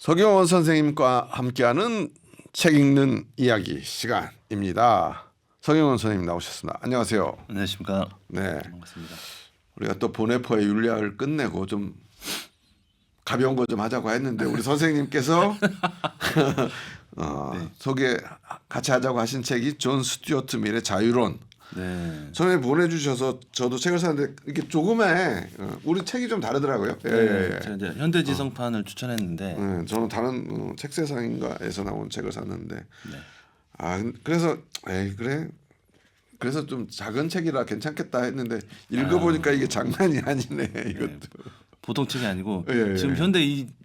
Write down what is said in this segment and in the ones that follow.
서경원 선생님과 함께하는 책 읽는 이야기 시간입니다. 서경원 선생님 나오셨습니다. 안녕하세요. 안녕하십니까. 네, 반갑습니다. 우리가 또 보네포의 윤리학을 끝내고 좀 가벼운 거 좀 하자고 했는데 우리 선생님께서 네. 소개 같이 하자고 하신 책이 존 스튜어트 밀의 자유론. 네. 전에 보내주셔서 저도 책을 샀는데 이렇게 조금의 우리 책이 좀 다르더라고요. 예. 제가 이제 현대지성판을 추천했는데 네, 저는 다른 책 세상인가에서 나온 책을 샀는데 네. 그래서 에이 그래 그래서 좀 작은 책이라 괜찮겠다 했는데 읽어보니까 이게 장난이 아니네 이것도. 보통 책이 아니고 예, 예. 지금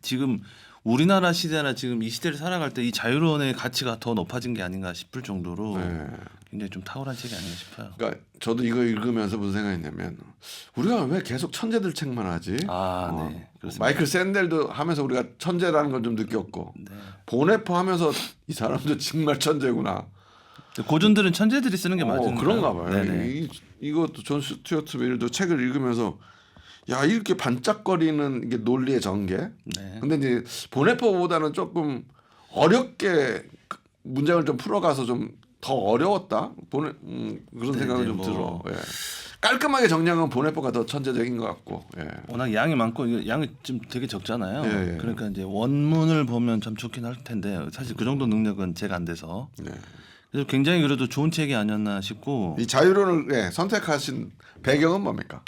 지금 우리나라 시대나 지금 이 시대를 살아갈 때 이 자유론의 가치가 더 높아진 게 아닌가 싶을 정도로 네. 굉장히 좀 탁월한 책이 아닌가 싶어요. 그러니까 저도 이거 읽으면서 무슨 생각했냐면 우리가 왜 계속 천재들 책만 하지? 네. 그렇습니다. 마이클 샌델도 하면서 우리가 천재라는 걸 좀 느꼈고 네. 보네포 하면서 이 사람도 정말 천재구나. 고전들은 천재들이 쓰는 게 맞은 그런가 봐요. 네네. 이것도 존 스튜어트 밀도 책을 읽으면서 야 이렇게 반짝거리는 이게 논리의 전개. 네. 근데 이제 보네포보다는 조금 어렵게 문장을 좀 풀어가서 좀 더 어려웠다. 그런 생각은 좀 들어. 예. 깔끔하게 정리하면 보네포가 더 천재적인 것 같고. 예. 워낙 양이 많고 이거 양이 좀 되게 적잖아요. 예. 그러니까 이제 원문을 보면 참 좋긴 할 텐데 사실 그 정도 능력은 제가 안 돼서 네. 그래서 굉장히 그래도 좋은 책이 아니었나 싶고 이 자유론을 선택하신 배경은 뭡니까?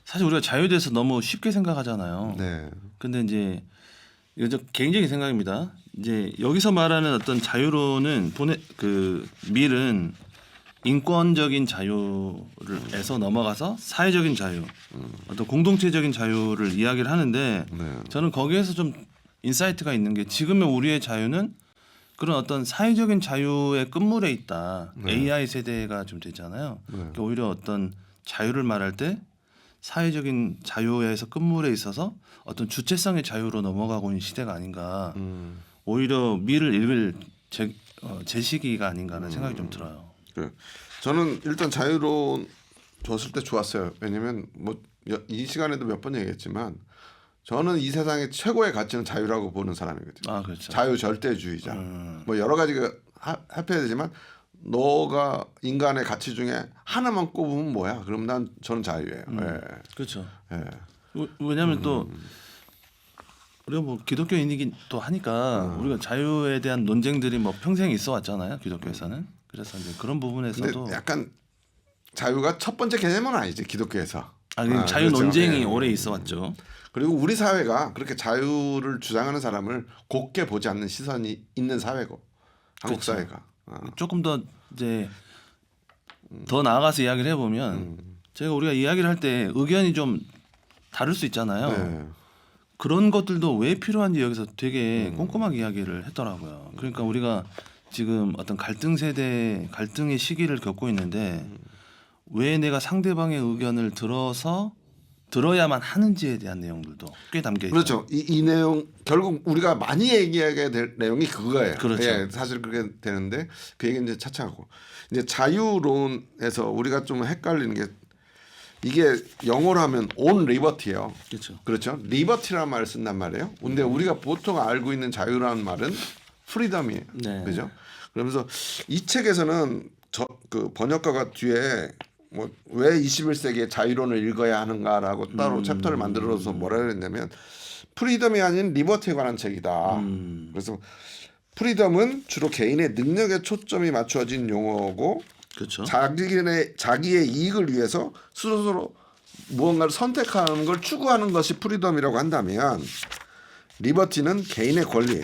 사실 우리가 자유에 대해서 너무 쉽게 생각하잖아요. 네. 근데 이제 이거 저 개인적인 생각입니다. 이제 여기서 말하는 어떤 자유론은 밀은 인권적인 자유를에서 넘어가서 사회적인 자유, 어떤 공동체적인 자유를 이야기를 하는데 네. 저는 거기에서 좀 인사이트가 있는 게 지금의 우리의 자유는 그런 어떤 사회적인 자유의 끝물에 있다. AI 세대가 좀 되잖아요. 그러니까 오히려 어떤 자유를 말할 때 사회적인 자유에서 끝물에 있어서 어떤 주체성의 자유로 넘어가고 있는 시대가 아닌가. 오히려 미를 읽을 제시기가 아닌가라는 생각이 좀 들어요. 저는 일단 자유론 줬을 때 좋았어요. 왜냐면 뭐 이 시간에도 몇 번 얘기했지만 저는 이 세상의 최고의 가치는 자유라고 보는 사람이거든요. 그렇죠. 자유 절대주의자. 뭐 여러 가지가 합해야 되지만 너가 인간의 가치 중에 하나만 꼽으면 뭐야? 그럼 저는 자유예요. 예. 그렇죠. 예. 왜냐하면 또 우리가 뭐 기독교인이긴 또 하니까 우리가 자유에 대한 논쟁들이 뭐 평생 있어 왔잖아요. 기독교에서는. 그래서 이제 그런 부분에서도 근데 약간 자유가 첫 번째 개념은 아니지 기독교에서. 자유 그렇죠. 논쟁이 예. 오래 있어 왔죠. 그리고 우리 사회가 그렇게 자유를 주장하는 사람을 곱게 보지 않는 시선이 있는 사회고 한국 그렇죠. 사회가. 조금 더 이제 더 나아가서 이야기를 해보면 우리가 이야기를 할 때 의견이 좀 다를 수 있잖아요. 네. 그런 것들도 왜 필요한지 여기서 되게 꼼꼼하게 이야기를 했더라고요. 그러니까 우리가 지금 어떤 갈등 세대 갈등의 시기를 겪고 있는데 왜 내가 상대방의 의견을 들어야만 하는지에 대한 내용들도 꽤 담겨 있죠. 그렇죠. 이 내용 결국 우리가 많이 얘기하게 될 내용이 그거예요. 그렇죠. 예, 사실 그렇게 되는데 그 얘기는 이제 차차하고 이제 자유론에서 우리가 좀 헷갈리는 게 이게 영어로 하면 on liberty예요. 그렇죠. 그렇죠. liberty라는 말을 쓴단 말이에요. 근데 우리가 보통 알고 있는 자유라는 말은 freedom이에요. 네. 그죠? 그러면서 이 책에서는 그 번역가가 뒤에 뭐 왜 21세기에 자유론을 읽어야 하는가라고 따로 챕터를 만들어서 뭐라 그랬냐면 프리덤이 아닌 리버티에 관한 책이다. 그래서 프리덤은 주로 개인의 능력에 초점이 맞춰진 용어고 그렇죠. 자기의 이익을 위해서 스스로 무언가를 선택하는 걸 추구하는 것이 프리덤이라고 한다면 리버티는 개인의 권리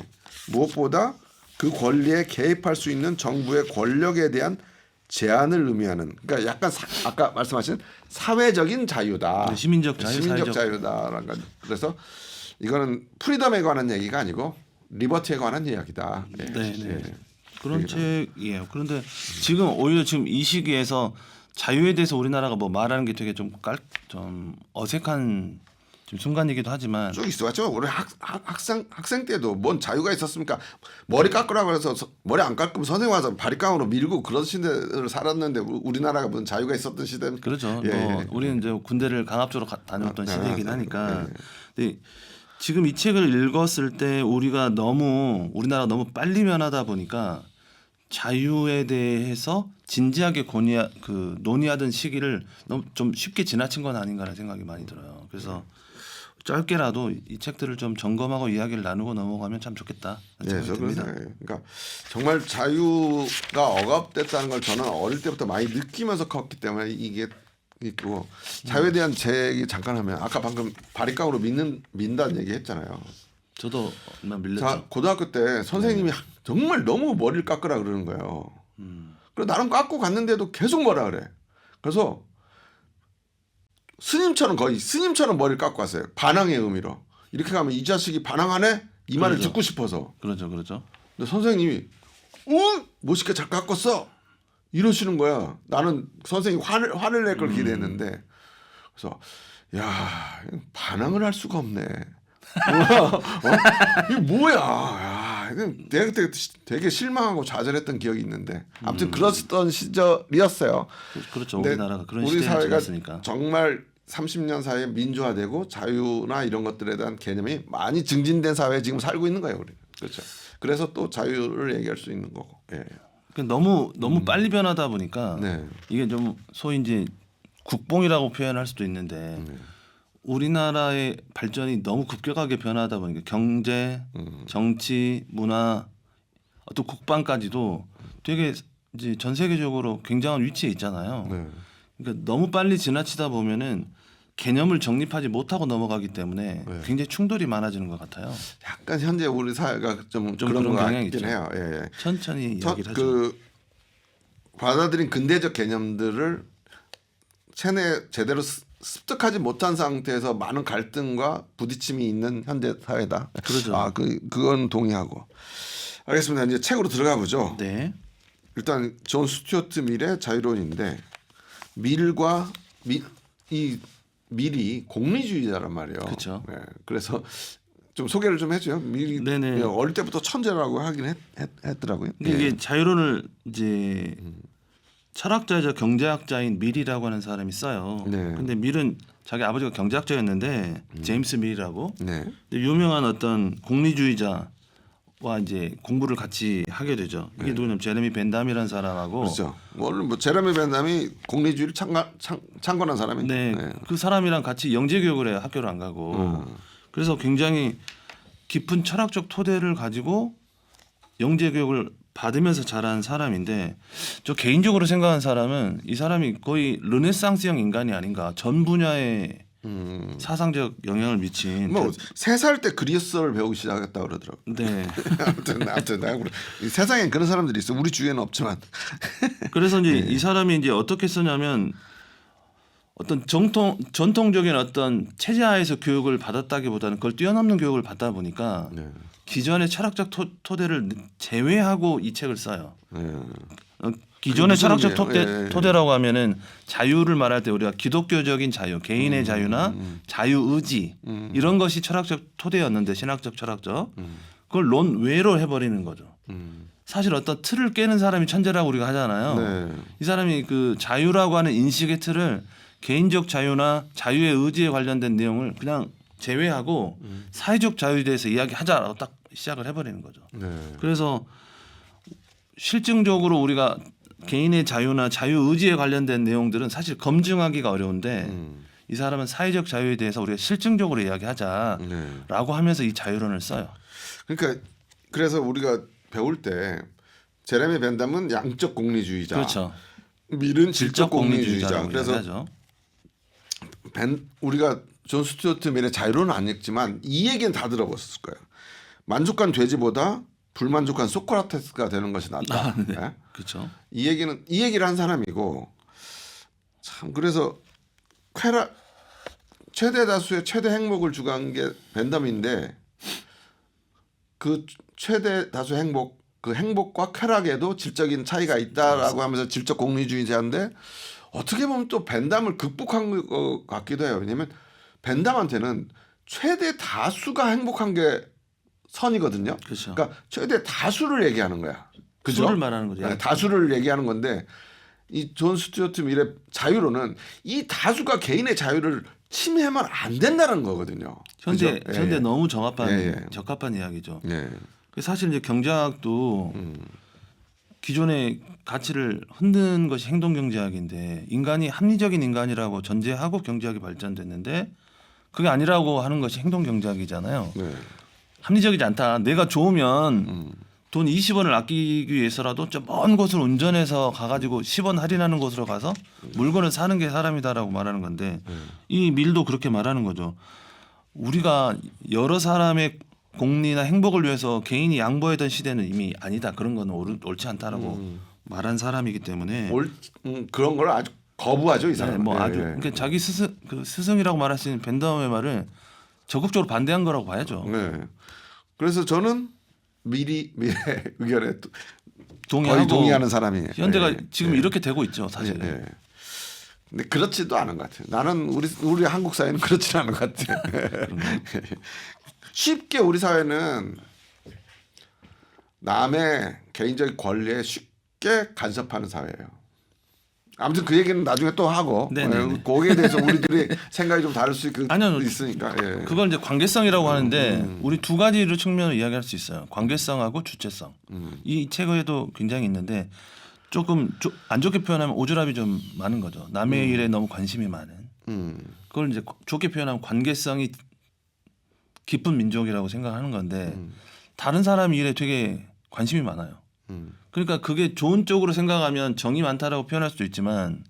무엇보다 그 권리에 개입할 수 있는 정부의 권력에 대한 제한을 의미하는 그러니까 약간 아까 말씀하신 사회적인 자유다. 네, 시민적 자유, 시민적 사회적. 자유다라는 거. 그래서 이거는 프리덤에 관한 얘기가 아니고 리버티에 관한 이야기다. 예. 네. 예. 그런 책이에요. 그런데 지금 오히려 지금 이 시기에서 자유에 대해서 우리나라가 뭐 말하는 게 되게 좀 어색한 좀 순간이기도 하지만 쭉 있어왔죠. 우리 학생 때도 뭔 자유가 있었습니까? 머리 깎으라고 해서 머리 안 깎으면 선생님 와서 바리깡으로 밀고 그런 시대를 살았는데 우리나라가 무슨 자유가 있었던 시대는 그렇죠. 예, 뭐 예. 우리는 이제 군대를 강압적으로 다녔던 시대이긴 하니까. 근데 지금 이 책을 읽었을 때 우리나라가 너무 빨리 변하다 보니까 자유에 대해서 진지하게 논의하던 시기를 너무 좀 쉽게 지나친 건 아닌가라는 생각이 많이 들어요. 그래서 짧게라도 이 책들을 좀 점검하고 이야기를 나누고 넘어가면 참 좋겠다. 네, 저 그런 생각해요. 그러니까 정말 자유가 억압됐다는 걸 저는 어릴 때부터 많이 느끼면서 컸기 때문에 이게 있고 자유에 대한 제 얘기 잠깐 하면 아까 방금 바리깡으로 민다는 얘기 했잖아요. 저도 얼마 밀렸죠. 자, 고등학교 때 선생님이 정말 너무 머리를 깎으라 그러는 거예요. 그래서 나름 깎고 갔는데도 계속 뭐라 그래. 그래서 스님처럼 머리를 깎고 갔어요. 반항의 의미로. 이렇게 가면 이 자식이 반항하네? 이 말을 그렇죠. 듣고 싶어서. 그렇죠. 근데 선생님이 멋있게 잘 깎았어. 이러시는 거야. 나는 선생님이 화를 낼 걸 기대했는데. 그래서 야 반항을 할 수가 없네. 이게 뭐야? 야, 내가 되게 실망하고 좌절했던 기억이 있는데 아무튼 그랬던 시절이었어요. 그렇죠. 근데 우리나라가 그런 우리 시대를 사회가 지났으니까. 정말 30년 사이에 민주화되고 자유나 이런 것들에 대한 개념이 많이 증진된 사회에 지금 살고 있는 거예요, 우리. 그렇죠. 그래서 또 자유를 얘기할 수 있는 거고. 예. 너무 빨리 변하다 보니까 네. 이게 좀 소위 이제 국뽕이라고 표현할 수도 있는데 우리나라의 발전이 너무 급격하게 변하다 보니까 경제, 정치, 문화, 또 국방까지도 되게 이제 전 세계적으로 굉장한 위치에 있잖아요. 네. 그러니까 너무 빨리 지나치다 보면은 개념을 정립하지 못하고 넘어가기 때문에 네. 굉장히 충돌이 많아지는 것 같아요. 약간 현재 우리 사회가 좀 그런 그런 거 경향이 같긴 있죠. 해요. 예, 예. 천천히 이야기를 하죠. 그 받아들인 근대적 개념들을 체내 제대로 습득하지 못한 상태에서 많은 갈등과 부딪힘이 있는 현대 사회다. 그러죠. 그건 동의하고. 알겠습니다. 이제 책으로 들어가 보죠. 네. 일단 존 스튜어트 밀의 자유론인데 밀이 공리주의자란 말이에요. 그렇죠. 네, 그래서 좀 소개를 좀 해줘요. 밀이 네네. 어릴 때부터 천재라고 하긴 했더라고요. 근데 이게 자유론을 이제 철학자이자 경제학자인 밀이라고 하는 사람이 써요. 네. 근데 밀은 자기 아버지가 경제학자였는데 제임스 밀이라고. 네. 근데 유명한 어떤 공리주의자와 이제 공부를 같이 하게 되죠. 이게 누구냐면 제레미 벤담이라는 사람하고. 그렇죠. 오늘 뭐 제레미 벤담이 공리주의를 창건한 사람이. 네, 그 사람이랑 같이 영재 교육을 해요. 학교를 안 가고. 그래서 굉장히 깊은 철학적 토대를 가지고 영재 교육을 받으면서 자란 사람인데 저 개인적으로 생각하는 사람은 이 사람이 거의 르네상스형 인간이 아닌가. 전 분야에 사상적 영향을 미친. 뭐 3살 때 그리스어를 배우기 시작했다 그러더라고. 네. 아무튼 세상엔 그런 사람들이 있어. 우리 주위에는 없지만. 그래서 이제 이 사람이 이제 어떻게 쓰냐면 어떤 전통적인 어떤 체제하에서 교육을 받았다기보다는 그걸 뛰어넘는 교육을 받다 보니까 기존의 철학적 토대를 제외하고 이 책을 써요. 기존의 철학적 토대라고 하면은 자유를 말할 때 우리가 기독교적인 자유, 개인의 자유나 자유 의지 이런 것이 철학적 토대였는데 신학적 철학적 그걸 논외로 해버리는 거죠. 사실 어떤 틀을 깨는 사람이 천재라고 우리가 하잖아요. 네. 이 사람이 그 자유라고 하는 인식의 틀을 개인적 자유나 자유의 의지에 관련된 내용을 그냥 제외하고 사회적 자유에 대해서 이야기하자라고 딱 시작을 해버리는 거죠. 네. 그래서 실증적으로 우리가 개인의 자유나 자유 의지에 관련된 내용들은 사실 검증하기가 어려운데 이 사람은 사회적 자유에 대해서 우리가 실증적으로 이야기하자라고 하면서 이 자유론을 써요. 그러니까 그래서 우리가 배울 때 제레미 벤담은 양적 공리주의자, 그렇죠. 밀은 질적 공리주의자. 그래서 얘기하죠. 우리가 존 스튜어트 밀의 자유론은 안 읽지만 이 얘기는 다 들어봤을 거예요. 만족한 돼지보다 불만족한 소크라테스가 되는 것이 낫다. 네. 네? 그렇죠. 이 얘기를 한 사람이고 참 그래서 최대 다수의 최대 행복을 주관한 게 벤담인데 그 최대 다수 행복 그 행복과 쾌락에도 질적인 차이가 있다라고 하면서 질적 공리주의자인데 어떻게 보면 또 벤담을 극복한 것 같기도 해요. 왜냐하면 벤담한테는 최대 다수가 행복한 게 선이거든요. 그렇죠. 그러니까 최대 다수를 얘기하는 거야. 그죠? 수를 말하는 거죠. 네, 다수를 얘기하는 건데 이 존 스튜어트 밀의 자유로는 이 다수가 개인의 자유를 침해하면 안 된다는 거거든요. 현재 그죠? 현재 너무 적합한 예. 적합한 이야기죠. 예. 사실 이제 경제학도 기존의 가치를 흔든 것이 행동 경제학인데 인간이 합리적인 인간이라고 전제하고 경제학이 발전됐는데 그게 아니라고 하는 것이 행동 경제학이잖아요. 네. 합리적이지 않다. 내가 좋으면 돈 20원을 아끼기 위해서라도 좀 먼 곳을 운전해서 가가지고 10원 할인하는 곳으로 가서 물건을 사는 게 사람이다라고 말하는 건데 이 밀도 그렇게 말하는 거죠. 우리가 여러 사람의 공리나 행복을 위해서 개인이 양보했던 시대는 이미 아니다. 그런 건 옳지 않다라고 말한 사람이기 때문에 그런 걸 아주 거부하죠 이 사람. 네, 뭐 아주 그러니까 자기 스승이라고 말할 수 있는 벤덤의 말을 적극적으로 반대한 거라고 봐야죠. 네. 그래서 저는 미래 의견에 동의하고 거의 동의하는 사람이에요. 현재가 예. 지금 예. 이렇게 되고 있죠, 사실은. 예. 근데 그렇지도 않은 것 같아요. 나는 우리 한국 사회는 그렇지는 않은 것 같아요. 쉽게 우리 사회는 남의 개인적인 권리에 쉽게 간섭하는 사회예요. 아무튼 그 얘기는 나중에 또 하고 거기에 대해서 우리들이 생각이 좀 다를 수 있으니까. 예. 그걸 이제 관계성이라고 하는데 우리 두 가지로 측면을 이야기할 수 있어요. 관계성하고 주체성. 이 책에도 굉장히 있는데 조금 안 좋게 표현하면 오지랖이 좀 많은 거죠. 남의 일에 너무 관심이 많은. 그걸 이제 좋게 표현하면 관계성이 깊은 민족이라고 생각하는 건데 다른 사람 일에 되게 관심이 많아요. 그러니까 그게 좋은 쪽으로 생각하면 정이 많다라고 표현할 수도 있지만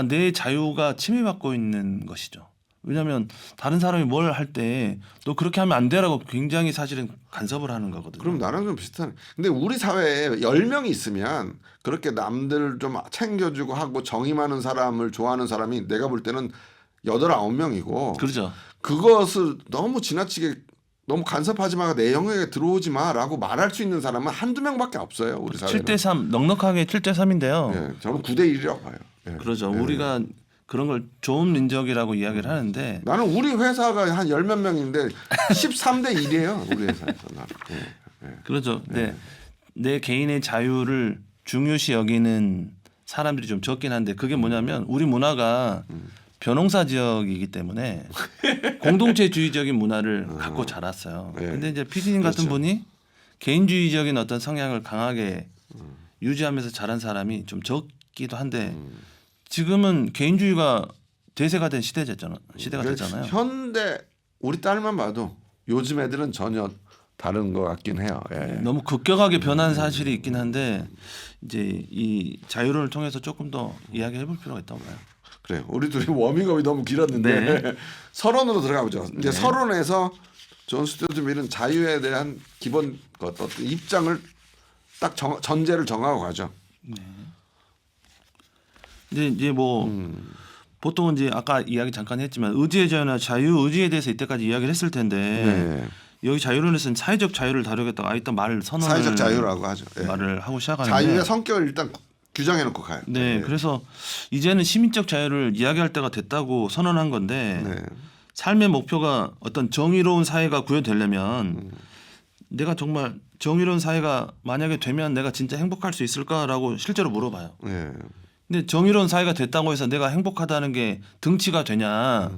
내 자유가 침해받고 있는 것이죠. 왜냐하면 다른 사람이 뭘 할 때 너 그렇게 하면 안 돼라고 굉장히 사실은 간섭을 하는 거거든요. 그럼 나랑 좀 비슷한. 근데 우리 사회에 10명이 있으면 그렇게 남들 좀 챙겨주고 하고 정이 많은 사람을 좋아하는 사람이 내가 볼 때는 8, 9명이고 그렇죠. 그것을 너무 지나치게 너무 간섭하지 마, 내 영역에 들어오지 마라고 말할 수 있는 사람은 한두 명밖에 없어요. 우리 사회는. 7대3 넉넉하게 7대3인데요. 예, 저는 9대1이라고 봐요. 예. 그렇죠. 예. 우리가 그런 걸 좋은 민족이라고 이야기를 하는데 나는 우리 회사가 한 10몇 명인데 13대1이에요. 우리 회사에서. 예. 그렇죠. 내 개인의 자유를 중요시 여기는 사람들이 좀 적긴 한데 그게 뭐냐면 우리 문화가 벼농사 지역이기 때문에 공동체주의적인 문화를 갖고 자랐어요. 네. 근데 이제 PD님 같은 그렇죠. 분이 개인주의적인 어떤 성향을 강하게 유지하면서 자란 사람이 좀 적기도 한데 지금은 개인주의가 대세가 된 시대가 됐잖아요. 현대 우리 딸만 봐도 요즘 애들은 전혀 다른 것 같긴 해요. 예. 너무 급격하게 변한 사실이 있긴 한데 이제 이 자유론을 통해서 조금 더 이야기해볼 필요가 있다고 봐요. 그래요. 우리 둘이 워밍업이 너무 길었는데 서론으로 들어가 보죠. 이제 서론에서 존 스튜어트 밀은 자유에 대한 기본 어떤 입장을 딱 전제를 정하고 가죠. 이제 뭐 보통은 이제 아까 이야기 잠깐 했지만 의지의 자유나 자유 의지에 대해서 이때까지 이야기를 했을 텐데 여기 자유론에서는 사회적 자유를 다루겠다고 일단 말을 선언을 사회적 자유라고 하죠. 예. 말을 하고 시작하는데 자유의 성격을 일단 규정해놓고 가요. 네, 그래서 이제는 시민적 자유를 이야기할 때가 됐다고 선언한 건데 삶의 목표가 어떤 정의로운 사회가 구현되려면 내가 정말 정의로운 사회가 만약에 되면 내가 진짜 행복할 수 있을까라고 실제로 물어봐요. 네. 근데 정의로운 사회가 됐다고 해서 내가 행복하다는 게 등치가 되냐?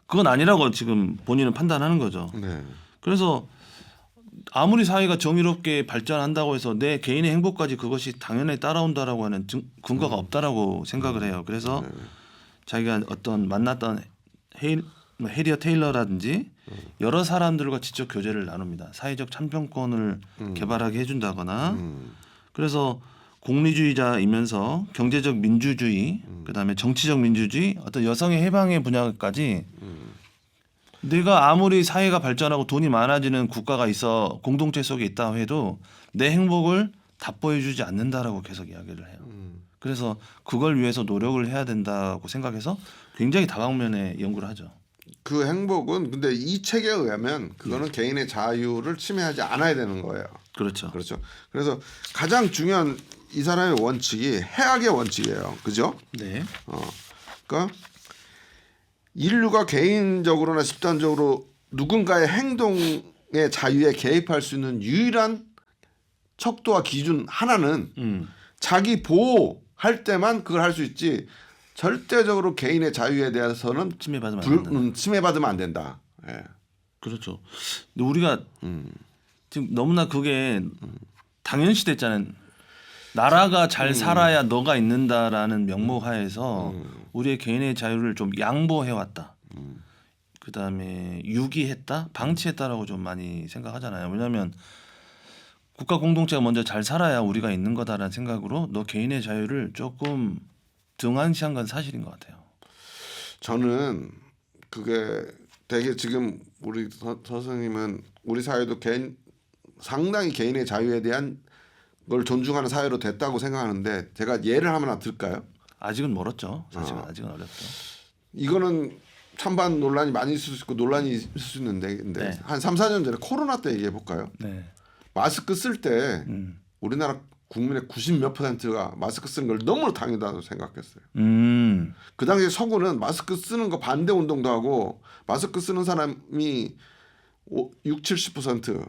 그건 아니라고 지금 본인은 판단하는 거죠. 네. 그래서 아무리 사회가 정의롭게 발전한다고 해서 내 개인의 행복까지 그것이 당연히 따라온다라고 하는 근거가 없다라고 생각을 해요. 그래서 자기가 어떤 만났던 해리어 테일러라든지 여러 사람들과 지적 교제를 나눕니다. 사회적 참정권을 개발하게 해준다거나 그래서 공리주의자이면서 경제적 민주주의 그다음에 정치적 민주주의 어떤 여성의 해방의 분야까지 내가 아무리 사회가 발전하고 돈이 많아지는 국가가 있어 공동체 속에 있다 해도 내 행복을 답보해주지 않는다라고 계속 이야기를 해요. 그래서 그걸 위해서 노력을 해야 된다고 생각해서 굉장히 다방면의 연구를 하죠. 그 행복은 근데 이 책에 의하면 그거는 개인의 자유를 침해하지 않아야 되는 거예요. 그렇죠. 그렇죠. 그래서 가장 중요한 이 사람의 원칙이 해악의 원칙이에요. 그죠? 네. 그러니까 인류가 개인적으로나 집단적으로 누군가의 행동의 자유에 개입할 수 있는 유일한 척도와 기준 하나는 자기 보호할 때만 그걸 할 수 있지 절대적으로 개인의 자유에 대해서는 침해받으면 안 된다. 침해받으면 안 된다. 예. 그렇죠. 근데 우리가 지금 너무나 그게 당연시 됐잖아요. 나라가 잘 살아야 너가 있는다라는 명목 하에서 우리의 개인의 자유를 좀 양보해 왔다. 그다음에 유기했다, 방치했다라고 좀 많이 생각하잖아요. 왜냐하면 국가 공동체가 먼저 잘 살아야 우리가 있는 거다라는 생각으로 너 개인의 자유를 조금 등한시한 건 사실인 것 같아요. 저는 그게 되게 지금 우리 선생님은 우리 사회도 상당히 개인의 자유에 대한 걸 존중하는 사회로 됐다고 생각하는데 제가 예를 하나 들까요? 아직은 멀었죠. 사실은 아직은 어렵죠. 이거는 찬반 논란이 많이 있을 수 있고 논란이 있을 수 있는데 근데 네. 한 3, 4년 전에 코로나 때 얘기해 볼까요? 네. 마스크 쓸 때 우리나라 국민의 90몇 %가 마스크 쓰는 걸 너무 당연하다고 생각했어요. 그 당시에 서구는 마스크 쓰는 거 반대 운동도 하고 마스크 쓰는 사람이 6, 70%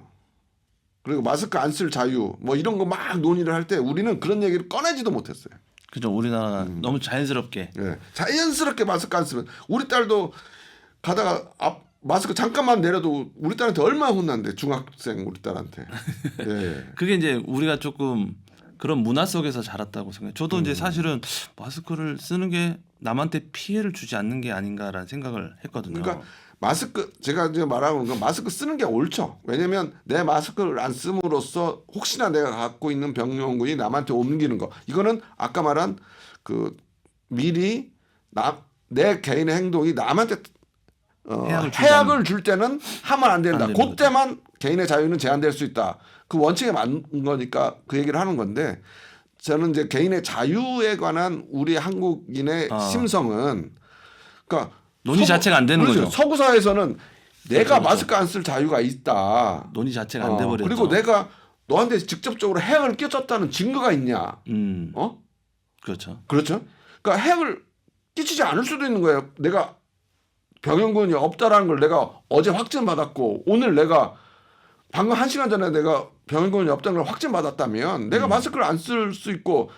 그리고 마스크 안 쓸 자유 뭐 이런 거 막 논의를 할 때 우리는 그런 얘기를 꺼내지도 못했어요. 그죠. 우리나라가 너무 자연스럽게. 예, 자연스럽게 마스크 안 쓰면 우리 딸도 가다가 마스크 잠깐만 내려도 우리 딸한테 얼마나 혼난대 중학생 우리 딸한테. 예. 그게 이제 우리가 조금 그런 문화 속에서 자랐다고 생각해요. 저도 이제 사실은 마스크를 쓰는 게 남한테 피해를 주지 않는 게 아닌가라는 생각을 했거든요. 그러니까 마스크 제가 이제 말하는 건 마스크 쓰는 게 옳죠. 왜냐면 내 마스크를 안 씀으로써 혹시나 내가 갖고 있는 병원군이 남한테 옮기는 거 이거는 아까 말한 그 미리 내 개인의 행동이 남한테 해악을 줄 때는 하면 안 된다. 안 되는 그때만 개인의 자유는 제한될 수 있다. 그 원칙에 맞는 거니까 그 얘기를 하는 건데 저는 이제 개인의 자유에 관한 우리 한국인의 심성은 그러니까 논의 자체가 안 되는 그렇죠. 거죠. 서구 사회에서는 내가 그렇죠. 마스크 안 쓸 자유가 있다. 논의 자체가 안 돼버렸죠. 그리고 내가 너한테 직접적으로 해악을 끼쳤다는 증거가 있냐? 그렇죠. 그렇죠. 그러니까 해악을 끼치지 않을 수도 있는 거예요. 내가 병원군이 없다라는 걸 내가 어제 확진받았고 오늘 내가 방금 1시간 전에 내가 병원군이 없다는 걸 확진받았다면 내가 마스크를 안 쓸 수 있고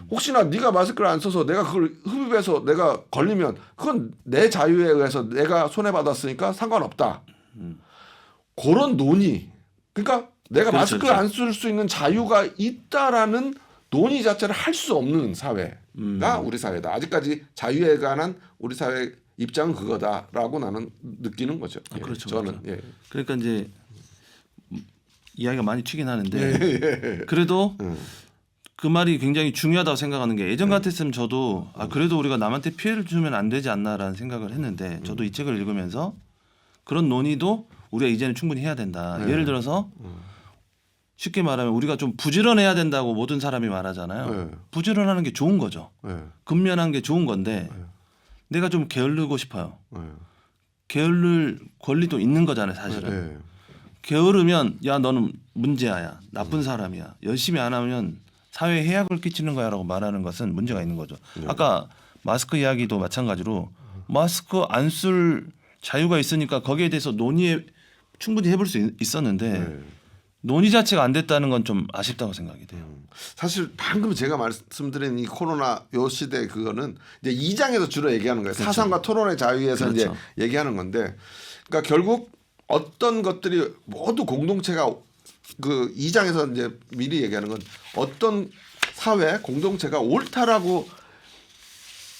혹시나 네가 마스크를 안 써서 내가 그걸 흡입해서 내가 걸리면 그건 내 자유에 의해서 내가 손해받았으니까 상관없다. 그런 논의. 그러니까 내가 그렇죠, 마스크를 그렇죠. 안 쓸 수 있는 자유가 있다라는 논의 자체를 할 수 없는 사회가 우리 사회다. 아직까지 자유에 관한 우리 사회 입장은 그거다라고 나는 느끼는 거죠. 예, 그렇죠. 저는 그렇죠. 예. 그러니까 이제 이야기가 많이 튀긴 하는데 그래도 그 말이 굉장히 중요하다고 생각하는 게 예전 같았으면 저도 그래도 우리가 남한테 피해를 주면 안 되지 않나라는 생각을 했는데 저도 이 책을 읽으면서 그런 논의도 우리가 이제는 충분히 해야 된다. 예를 들어서 쉽게 말하면 우리가 좀 부지런해야 된다고 모든 사람이 말하잖아요. 부지런하는 게 좋은 거죠. 근면한 게 좋은 건데 내가 좀 게으르고 싶어요. 게으를 권리도 있는 거잖아요, 사실은. 게으르면 야 너는 문제야, 나쁜 사람이야. 열심히 안 하면 사회에 해악을 끼치는 거야라고 말하는 것은 문제가 있는 거죠. 아까 마스크 이야기도 마찬가지로 마스크 안 쓸 자유가 있으니까 거기에 대해서 논의 충분히 해볼 수 있었는데 논의 자체가 안 됐다는 건 좀 아쉽다고 생각이 돼요. 사실 방금 제가 말씀드린 이 코로나 요 시대 그거는 이제 2장에서 주로 얘기하는 거예요. 그렇죠. 사상과 토론의 자유에서 그렇죠. 이제 얘기하는 건데, 그러니까 결국 어떤 것들이 모두 공동체가 그 2장에서 이제 미리 얘기하는 건 어떤 사회 공동체가 옳다라고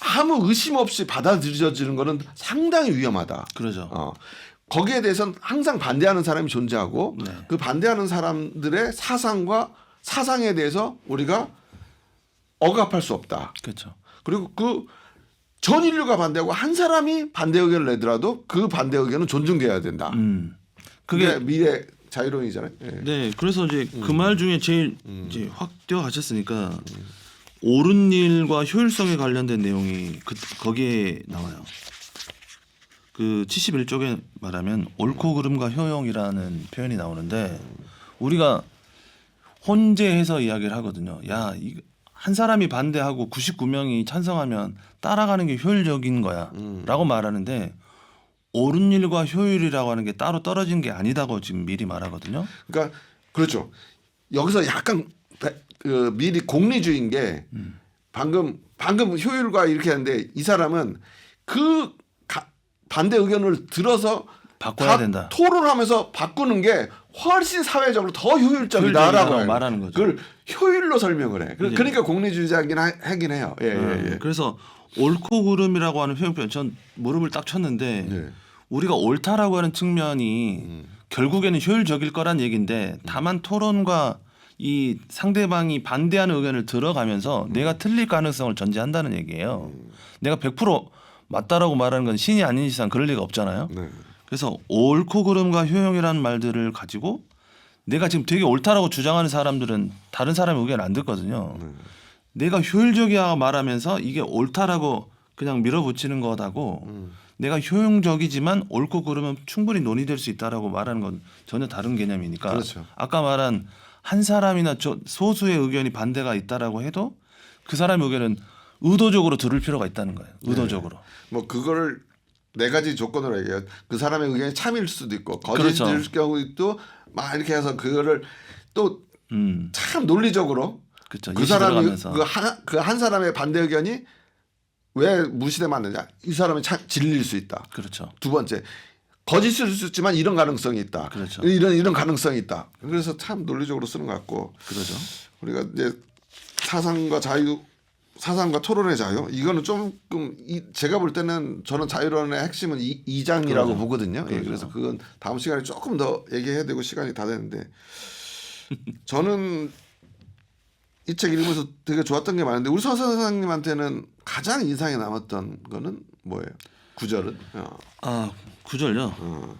아무 의심 없이 받아들여지는 거는 상당히 위험하다. 그러죠. 거기에 대해서는 항상 반대하는 사람이 존재하고 그 반대하는 사람들의 사상에 대해서 우리가 억압할 수 없다. 그렇죠. 그리고 그 전 인류가 반대하고 한 사람이 반대 의견을 내더라도 그 반대 의견은 존중돼야 된다. 그게 미래 자유론이잖아요. 예. 네, 그래서 이제 그 말 중에 제일 이제 확 뛰어가셨으니까 옳은 일과 효율성에 관련된 내용이 거기에 나와요. 그 71쪽에 말하면 옳고 그름과 효용이라는 표현이 나오는데 우리가 혼재해서 이야기를 하거든요. 야, 한 사람이 반대하고 99명이 찬성하면 따라가는 게 효율적인 거야라고 말하는데 옳은 일과 효율이라고 하는 게 따로 떨어진 게 아니다고 지금 미리 말하거든요. 그러니까 그렇죠. 여기서 약간 미리 공리주의인 게 방금 효율과 이렇게 하는데 이 사람은 그 반대 의견을 들어서 바꿔야 된다. 토론하면서 바꾸는 게 훨씬 사회적으로 더 효율적이다라고 말하는 거죠. 그걸 효율로 설명을 해. 그러니까 공리주의자긴 하긴 해요. 예. 그래서 옳고 그름이라고 하는 표현, 전 무릎을 딱 쳤는데 예. 우리가 옳다라고 하는 측면이 결국에는 효율적일 거란 얘기인데 다만 토론과 이 상대방이 반대하는 의견을 들어가면서 내가 틀릴 가능성을 전제한다는 얘기예요. 내가 100% 맞다라고 말하는 건 신이 아닌 이상 그럴 리가 없잖아요. 네. 그래서 옳고 그름과 효용이라는 말들을 가지고 내가 지금 되게 옳다라고 주장하는 사람들은 다른 사람의 의견을 안 듣거든요. 내가 효율적이야 말하면서 이게 옳다라고 그냥 밀어붙이는 거다고 내가 효용적이지만 옳고 그름은 충분히 논의될 수 있다라고 말하는 건 전혀 다른 개념이니까 그렇죠. 아까 말한 한 사람이나 소수의 의견이 반대가 있다라고 해도 그 사람의 의견은 의도적으로 들을 필요가 있다는 거예요. 의도적으로. 뭐 그걸 네 가지 조건으로 얘기해요. 그 사람의 의견이 참일 수도 있고 거짓일 그렇죠. 경우도 막 이렇게 해서 그거를 또 참 논리적으로 그렇죠. 그 사람이 그 한 사람의 반대 의견이 왜 무시되면 안 되냐? 이 사람이 진리일 수 있다. 그렇죠. 두 번째 거짓일 수 있지만 이런 가능성이 있다. 그렇죠. 이런 가능성이 있다. 그래서 참 논리적으로 쓰는 것 같고. 그러죠. 우리가 이제 사상과 토론의 자유 이거는 조금 제가 볼 때는 저는 자유론의 핵심은 이 장이라고 그러죠. 보거든요. 그러죠. 예, 그래서 그건 다음 시간에 조금 더 얘기해야 되고 시간이 다 됐는데 저는 이 책 읽으면서 되게 좋았던 게 많은데 우리 서 선생님한테는 가장 인상에 남았던 거는 뭐예요? 구절은? 구절요.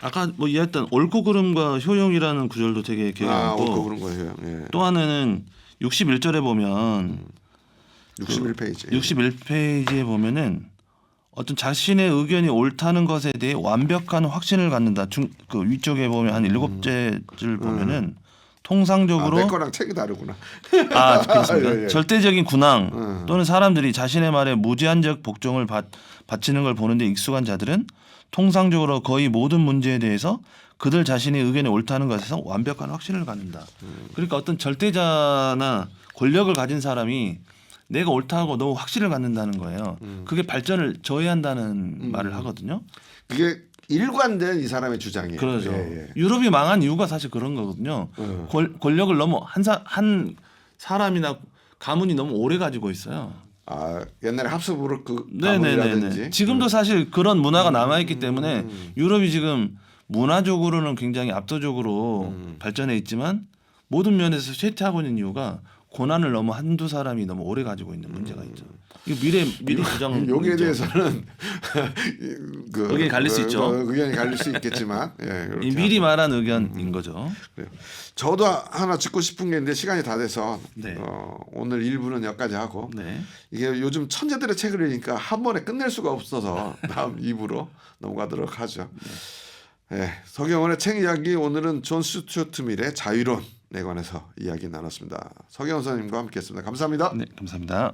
아까 뭐 이해했던 옳고 그름과 효용이라는 구절도 되게 기억에 남고 옳고 그런 거예요. 예. 또 하나는 61절에 보면 61페이지. 61페이지에 보면은 어떤 자신의 의견이 옳다는 것에 대해 완벽한 확신을 갖는다. 그 위쪽에 보면 한 7째를 보면은 통상적으로 내 거랑 책이 다르구나. 그렇습니다. 예. 절대적인 군왕 또는 사람들이 자신의 말에 무제한적 복종을 바치는 걸 보는데 익숙한 자들은 통상적으로 거의 모든 문제에 대해서 그들 자신의 의견이 옳다는 것에서 완벽한 확신을 갖는다. 그러니까 어떤 절대자나 권력을 가진 사람이 내가 옳다고 너무 확신을 갖는다는 거예요. 그게 발전을 저해한다는 말을 하거든요. 그게 일관된 이 사람의 주장이에요. 그렇죠. 예. 유럽이 망한 이유가 사실 그런 거거든요. 권력을 너무 한 사람이나 가문이 너무 오래 가지고 있어요. 옛날에 합스부르크 그 네네네. 가문이라든지 지금도 사실 그런 문화가 남아 있기 때문에 유럽이 지금 문화적으로는 굉장히 압도적으로 발전해 있지만 모든 면에서 쇠퇴하고 있는 이유가 고난을 너무 한두 사람이 너무 오래 가지고 있는 문제가 있죠. 이거 미리 주장. 여기에 대해서는 의견이 갈릴 수 있죠. 의견이 갈릴 수 있겠지만 이 미리 말한 의견인 거죠. 그래요. 저도 하나 짚고 싶은 게 있는데 시간이 다 돼서 네. 오늘 1부는 여기까지 하고 네. 이게 요즘 천재들의 책을 읽으니까 한 번에 끝낼 수가 없어서 다음 2부로 넘어가도록 하죠. 네. 서경원의 책 이야기 오늘은 존 스튜어트 밀의 자유론에 관해서 이야기 나눴습니다. 서경원 선생님과 함께했습니다. 감사합니다. 네, 감사합니다.